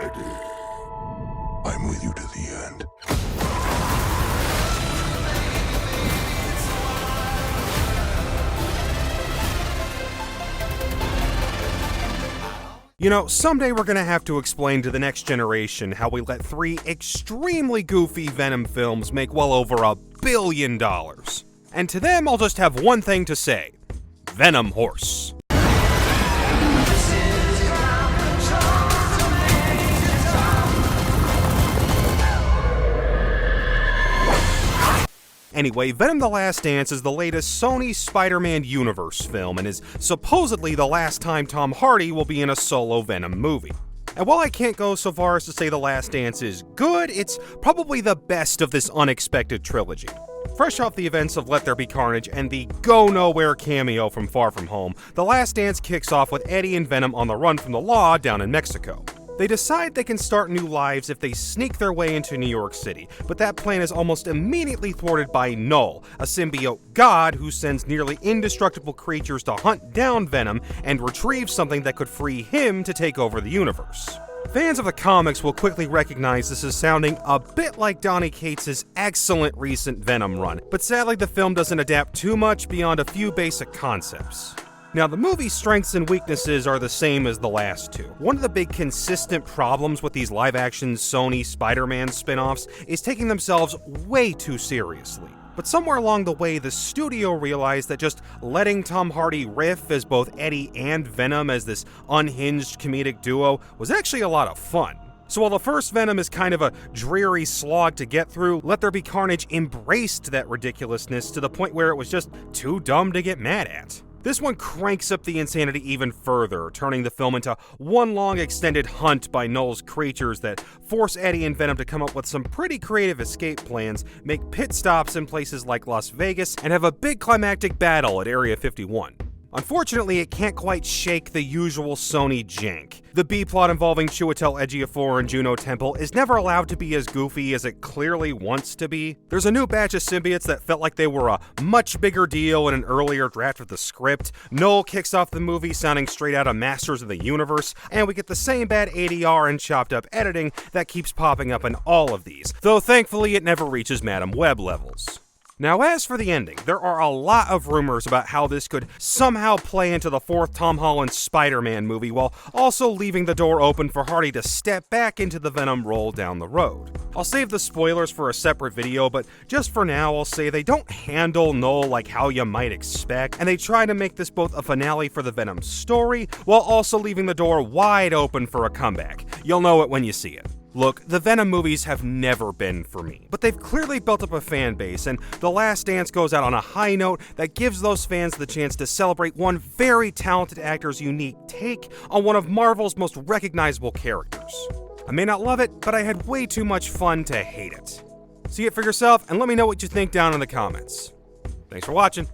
Eddie, I'm with you to the end. You know, someday we're gonna have to explain to the next generation how we let 3 extremely goofy Venom films make well over $1 billion. And to them, I'll just have one thing to say. Venom Horse. Anyway, Venom: The Last Dance is the latest Sony Spider-Man universe film and is supposedly the last time Tom Hardy will be in a solo Venom movie. And while I can't go so far as to say The Last Dance is good, it's probably the best of this unexpected trilogy. Fresh off the events of Let There Be Carnage and the go-nowhere cameo from Far From Home, The Last Dance kicks off with Eddie and Venom on the run from the law down in Mexico. They decide they can start new lives if they sneak their way into New York City, but that plan is almost immediately thwarted by Null, a symbiote god who sends nearly indestructible creatures to hunt down Venom and retrieve something that could free him to take over the universe. Fans of the comics will quickly recognize this as sounding a bit like Donny Cates' excellent recent Venom run, but sadly the film doesn't adapt too much beyond a few basic concepts. Now, the movie's strengths and weaknesses are the same as the last two. One of the big consistent problems with these live-action Sony Spider-Man spin-offs is taking themselves way too seriously. But somewhere along the way, the studio realized that just letting Tom Hardy riff as both Eddie and Venom as this unhinged comedic duo was actually a lot of fun. So while the first Venom is kind of a dreary slog to get through, Let There Be Carnage embraced that ridiculousness to the point where it was just too dumb to get mad at. This one cranks up the insanity even further, turning the film into one long extended hunt by Null's creatures that force Eddie and Venom to come up with some pretty creative escape plans, make pit stops in places like Las Vegas, and have a big climactic battle at Area 51. Unfortunately, it can't quite shake the usual Sony jank. The B-plot involving Chiwetel Ejiofor and Juno Temple is never allowed to be as goofy as it clearly wants to be. There's a new batch of symbiotes that felt like they were a much bigger deal in an earlier draft of the script. Null kicks off the movie sounding straight out of Masters of the Universe, and we get the same bad ADR and chopped up editing that keeps popping up in all of these, though thankfully it never reaches Madam Web levels. Now, as for the ending, there are a lot of rumors about how this could somehow play into the fourth Tom Holland Spider-Man movie, while also leaving the door open for Hardy to step back into the Venom role down the road. I'll save the spoilers for a separate video, but just for now, I'll say they don't handle Null like how you might expect, and they try to make this both a finale for the Venom story, while also leaving the door wide open for a comeback. You'll know it when you see it. Look, the Venom movies have never been for me, but they've clearly built up a fan base, and The Last Dance goes out on a high note that gives those fans the chance to celebrate one very talented actor's unique take on one of Marvel's most recognizable characters. I may not love it, but I had way too much fun to hate it. See it for yourself, and let me know what you think down in the comments. Thanks for watching.